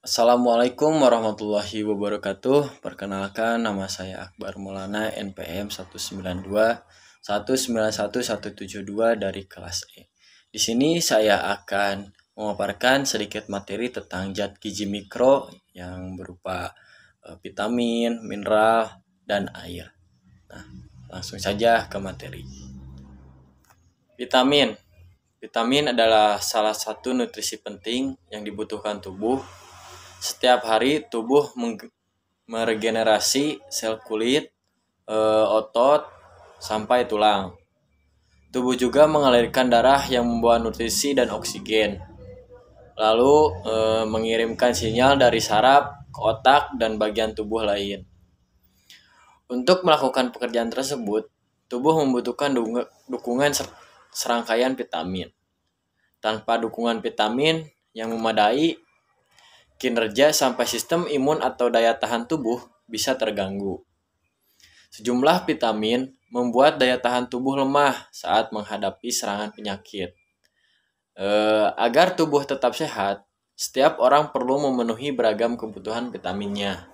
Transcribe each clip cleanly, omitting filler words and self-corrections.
Assalamualaikum warahmatullahi wabarakatuh. Perkenalkan, nama saya Akbar Maulana, NPM 192 dari kelas E. Di sini saya akan memaparkan sedikit materi tentang zat gizi mikro yang berupa vitamin, mineral, dan air. Nah, langsung saja ke materi. Vitamin. Vitamin adalah salah satu nutrisi penting yang dibutuhkan tubuh. Setiap hari tubuh meregenerasi sel kulit, otot, sampai tulang. Tubuh juga mengalirkan darah yang membawa nutrisi dan oksigen. Lalu mengirimkan sinyal dari saraf ke otak dan bagian tubuh lain. Untuk melakukan pekerjaan tersebut, tubuh membutuhkan dukungan serangkaian vitamin. Tanpa dukungan vitamin yang memadai, kinerja sampai sistem imun atau daya tahan tubuh bisa terganggu. Sejumlah vitamin membuat daya tahan tubuh lemah saat menghadapi serangan penyakit. Agar tubuh tetap sehat, setiap orang perlu memenuhi beragam kebutuhan vitaminnya.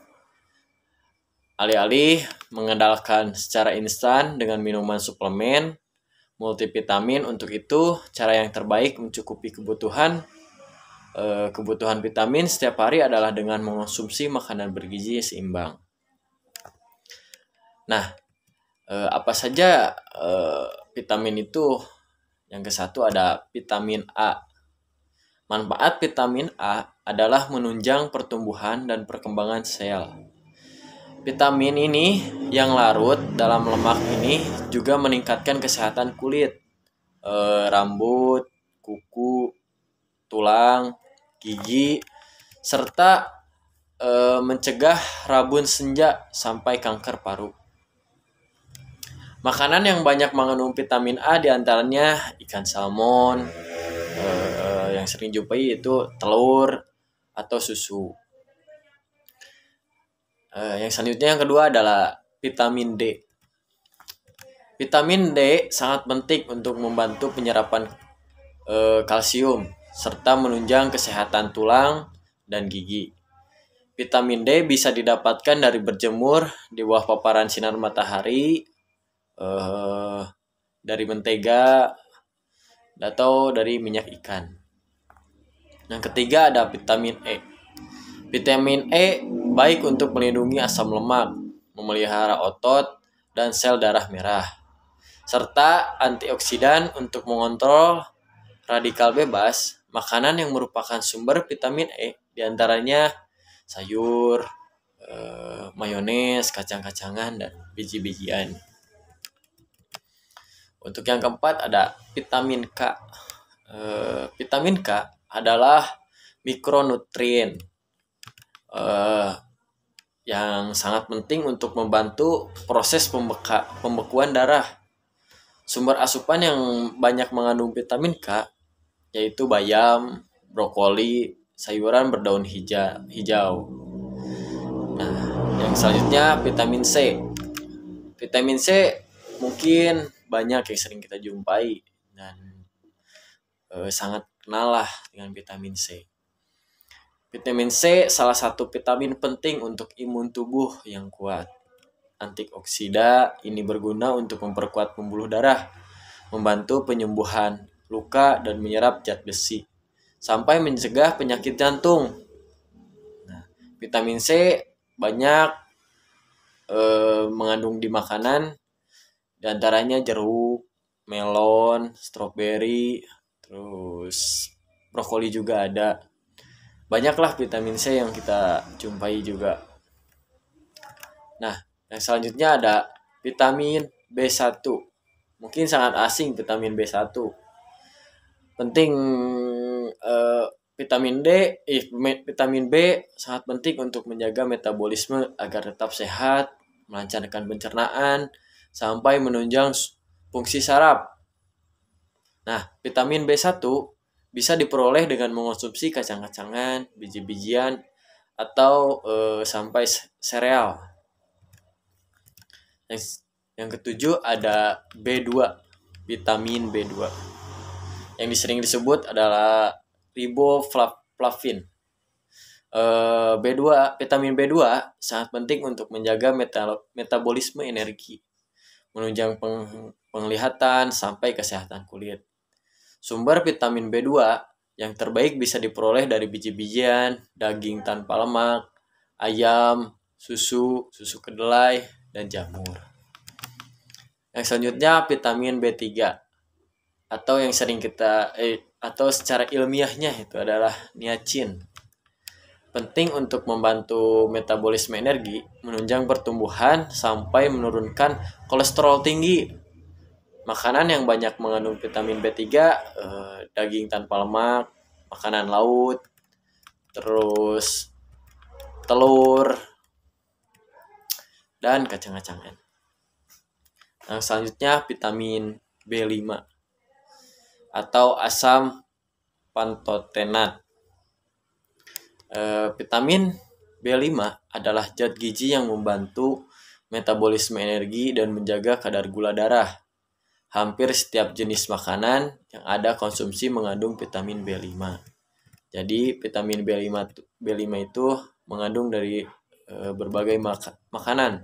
Alih-alih mengandalkan secara instan dengan minuman suplemen multivitamin, untuk itu cara yang terbaik mencukupi kebutuhan vitamin setiap hari adalah dengan mengonsumsi makanan bergizi seimbang. Nah, apa saja vitamin itu? Yang ke-1 ada vitamin A. Manfaat vitamin A adalah menunjang pertumbuhan dan perkembangan sel. Vitamin ini yang larut dalam lemak ini juga meningkatkan kesehatan kulit, rambut, kuku, tulang, gigi, serta mencegah rabun senja sampai kanker paru. Makanan yang banyak mengandung vitamin A diantaranya ikan salmon, yang sering jumpai itu telur atau susu. Yang selanjutnya yang kedua adalah vitamin D. Vitamin D sangat penting untuk membantu penyerapan kalsium serta menunjang kesehatan tulang dan gigi. Vitamin D bisa didapatkan dari berjemur di bawah paparan sinar matahari, dari mentega, atau dari minyak ikan. Yang ketiga ada vitamin E. Vitamin E baik untuk melindungi asam lemak, memelihara otot dan sel darah merah, serta antioksidan untuk mengontrol radikal bebas. Makanan yang merupakan sumber vitamin E diantaranya sayur, mayones, kacang-kacangan, dan biji-bijian. Untuk yang keempat ada vitamin K. Vitamin K adalah mikronutrien yang sangat penting untuk membantu proses pembekuan darah. Sumber asupan yang banyak mengandung vitamin K yaitu bayam, brokoli, sayuran berdaun hijau. Nah, yang selanjutnya vitamin C. Vitamin C mungkin banyak yang sering kita jumpai dan sangat kenal lah dengan vitamin C. Vitamin C salah satu vitamin penting untuk imun tubuh yang kuat. Antioksida ini berguna untuk memperkuat pembuluh darah, membantu penyembuhan luka dan menyerap zat besi, sampai mencegah penyakit jantung. Nah, vitamin C banyak mengandung di makanan, diantaranya jeruk, melon, stroberi, terus brokoli juga ada. Banyaklah vitamin C yang kita jumpai juga. Nah, yang selanjutnya ada vitamin B1. Mungkin sangat asing vitamin B1. Penting vitamin B sangat penting untuk menjaga metabolisme agar tetap sehat, melancarkan pencernaan, sampai menunjang fungsi saraf. Nah, vitamin B1 bisa diperoleh dengan mengonsumsi kacang-kacangan, biji-bijian, atau sampai sereal. Yang ketujuh ada B2, vitamin B2. Yang sering disebut adalah riboflavin. Vitamin B2 sangat penting untuk menjaga metabolisme energi, menunjang penglihatan sampai kesehatan kulit. Sumber vitamin B2 yang terbaik bisa diperoleh dari biji-bijian, daging tanpa lemak, ayam, susu kedelai, dan jamur. Yang selanjutnya vitamin B3 atau yang sering atau secara ilmiahnya itu adalah niacin. Penting untuk membantu metabolisme energi, menunjang pertumbuhan sampai menurunkan kolesterol tinggi. Makanan yang banyak mengandung vitamin B3, daging tanpa lemak, makanan laut, terus telur, dan kacang-kacangan. Yang selanjutnya vitamin B5 atau asam pantotenat. Vitamin B5 adalah zat gizi yang membantu metabolisme energi dan menjaga kadar gula darah. Hampir setiap jenis makanan yang ada konsumsi mengandung vitamin B5. Jadi vitamin B5 itu mengandung dari berbagai makanan.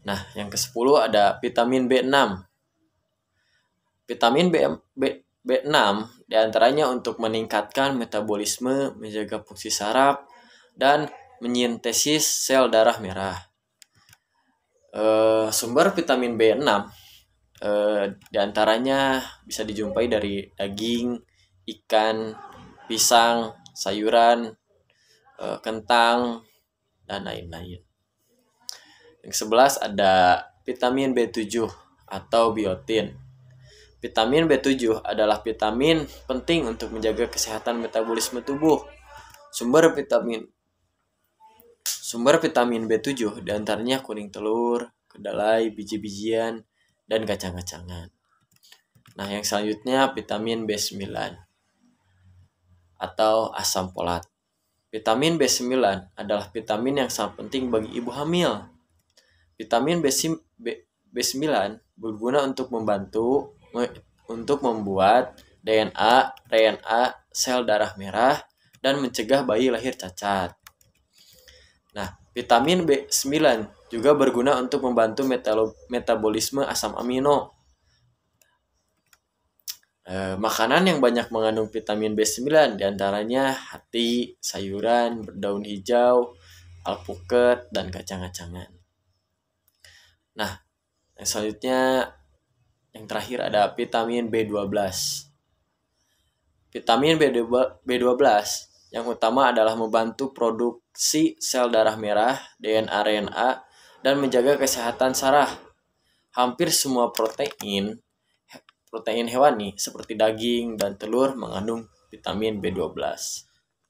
Nah, yang ke-10 ada vitamin B6. Vitamin B6 diantaranya untuk meningkatkan metabolisme, menjaga fungsi saraf, dan menyintesis sel darah merah. Sumber vitamin B6 diantaranya bisa dijumpai dari daging, ikan, pisang, sayuran, kentang, dan lain-lain. Yang 11 ada vitamin B7 atau biotin. Vitamin B7 adalah vitamin penting untuk menjaga kesehatan metabolisme tubuh. Sumber vitamin B7 diantaranya kuning telur, kedelai, biji-bijian, dan kacang-kacangan. Nah, yang selanjutnya vitamin B9 atau asam folat. Vitamin B9 adalah vitamin yang sangat penting bagi ibu hamil. Vitamin B9 berguna untuk membuat RNA sel darah merah dan mencegah bayi lahir cacat. Nah, vitamin B9 juga berguna untuk membantu metabolisme asam amino. Makanan yang banyak mengandung vitamin B9 diantaranya hati, sayuran berdaun hijau, alpukat, dan kacang-kacangan. Nah, yang selanjutnya yang terakhir ada vitamin B12. Vitamin B12 yang utama adalah membantu produksi sel darah merah, DNA RNA, dan menjaga kesehatan saraf. Hampir semua protein hewani seperti daging dan telur mengandung vitamin B12.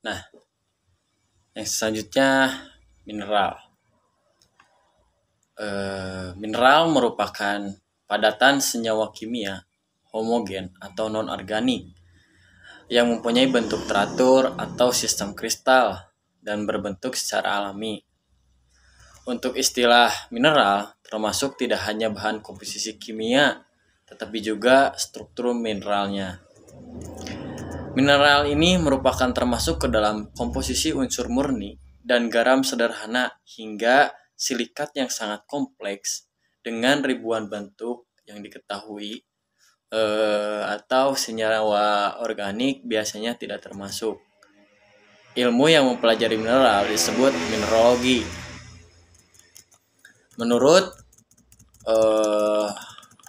Nah, yang selanjutnya mineral. Mineral merupakan padatan senyawa kimia homogen atau non-organik yang mempunyai bentuk teratur atau sistem kristal dan berbentuk secara alami. Untuk istilah mineral termasuk tidak hanya bahan komposisi kimia, tetapi juga struktur mineralnya. Mineral ini merupakan termasuk ke dalam komposisi unsur murni dan garam sederhana hingga silikat yang sangat kompleks dengan ribuan bentuk yang diketahui atau senyawa organik biasanya tidak termasuk. Ilmu yang mempelajari mineral disebut mineralogi. Menurut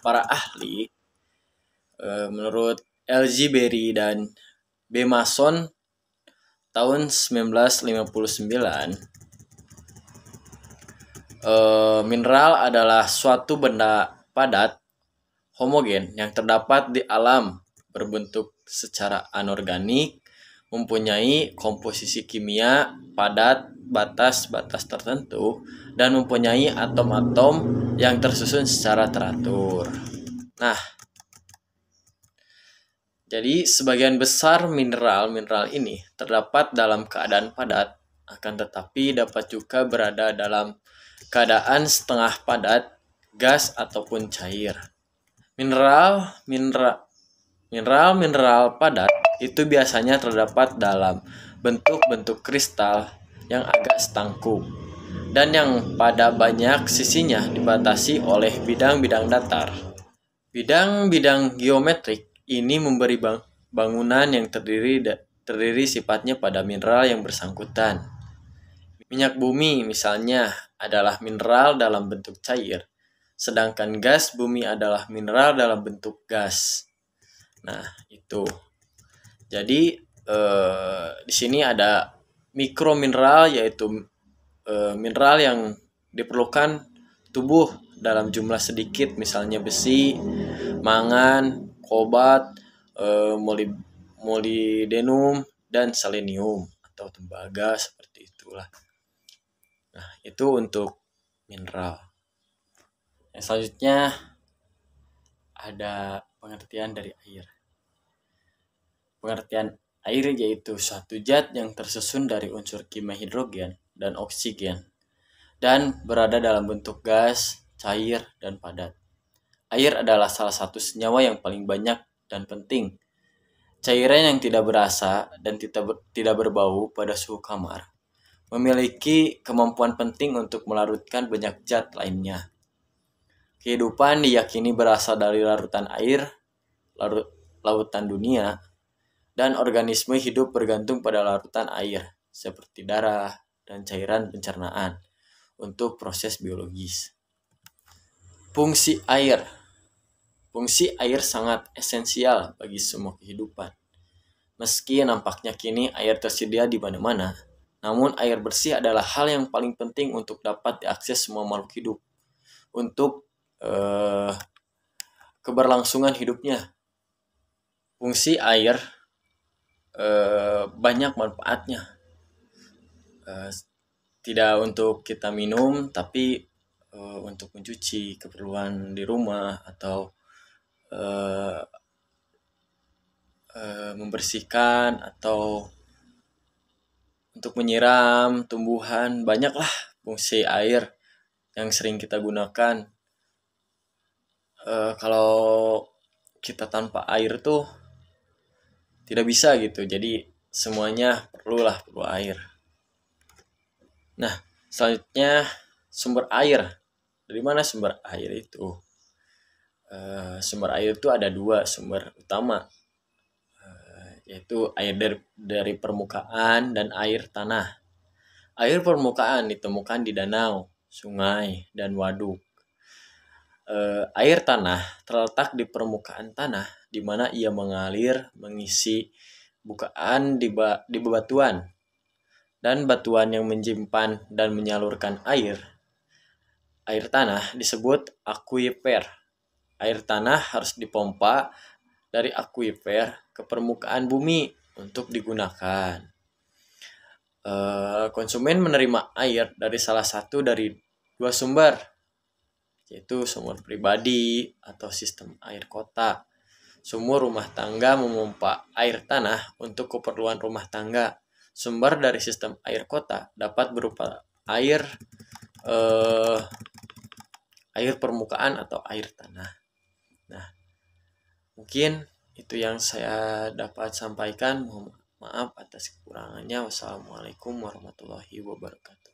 para ahli, menurut L.G. Berry dan B. Mason tahun 1959, mineral adalah suatu benda padat homogen yang terdapat di alam, berbentuk secara anorganik, mempunyai komposisi kimia padat, batas-batas tertentu, dan mempunyai atom-atom yang tersusun secara teratur. Nah, jadi sebagian besar mineral ini terdapat dalam keadaan padat, akan tetapi dapat juga berada dalam keadaan setengah padat, gas ataupun cair. Mineral padat itu biasanya terdapat dalam bentuk-bentuk kristal yang agak setangkup dan yang pada banyak sisinya dibatasi oleh bidang-bidang datar. Bidang-bidang geometrik ini memberi bangunan yang terdiri sifatnya pada mineral yang bersangkutan. Minyak bumi misalnya adalah mineral dalam bentuk cair, sedangkan gas bumi adalah mineral dalam bentuk gas. Nah, itu. Jadi di sini ada mikromineral, yaitu mineral yang diperlukan tubuh dalam jumlah sedikit, misalnya besi, mangan, kobalt, molybdenum, dan selenium atau tembaga, seperti itulah. Nah, itu untuk mineral. Yang selanjutnya ada pengertian dari air. Pengertian air yaitu suatu zat yang tersusun dari unsur kimia hidrogen dan oksigen dan berada dalam bentuk gas, cair, dan padat. Air adalah salah satu senyawa yang paling banyak dan penting. Cairan yang tidak berasa dan tidak berbau pada suhu kamar memiliki kemampuan penting untuk melarutkan banyak zat lainnya. Kehidupan diyakini berasal dari larutan air, lautan dunia, dan organisme hidup bergantung pada larutan air, seperti darah dan cairan pencernaan, untuk proses biologis. Fungsi air. Fungsi air sangat esensial bagi semua kehidupan. Meski nampaknya kini air tersedia di mana-mana, namun air bersih adalah hal yang paling penting untuk dapat diakses semua makhluk hidup untuk keberlangsungan hidupnya. Fungsi air banyak manfaatnya. Tidak untuk kita minum, tapi untuk mencuci, keperluan di rumah, atau membersihkan, atau untuk menyiram tumbuhan. Banyaklah fungsi air yang sering kita gunakan. Kalau kita tanpa air tuh tidak bisa gitu, jadi semuanya perlu air. Nah, selanjutnya sumber air. Dari mana sumber air itu? Sumber air itu ada dua sumber utama, yaitu air dari permukaan dan air tanah. Air permukaan ditemukan di danau, sungai, dan waduk. Air tanah terletak di permukaan tanah, di mana ia mengalir mengisi bukaan di bebatuan, dan batuan yang menyimpan dan menyalurkan air tanah disebut akuifer. Air tanah harus dipompa dari akuifer ke permukaan bumi untuk digunakan. Konsumen menerima air dari salah satu dari dua sumber, yaitu sumur pribadi atau sistem air kota. Sumur rumah tangga memompa air tanah untuk keperluan rumah tangga. Sumber dari sistem air kota dapat berupa air permukaan atau air tanah. Nah, mungkin itu yang saya dapat sampaikan. Mohon maaf atas kekurangannya. Wassalamualaikum warahmatullahi wabarakatuh.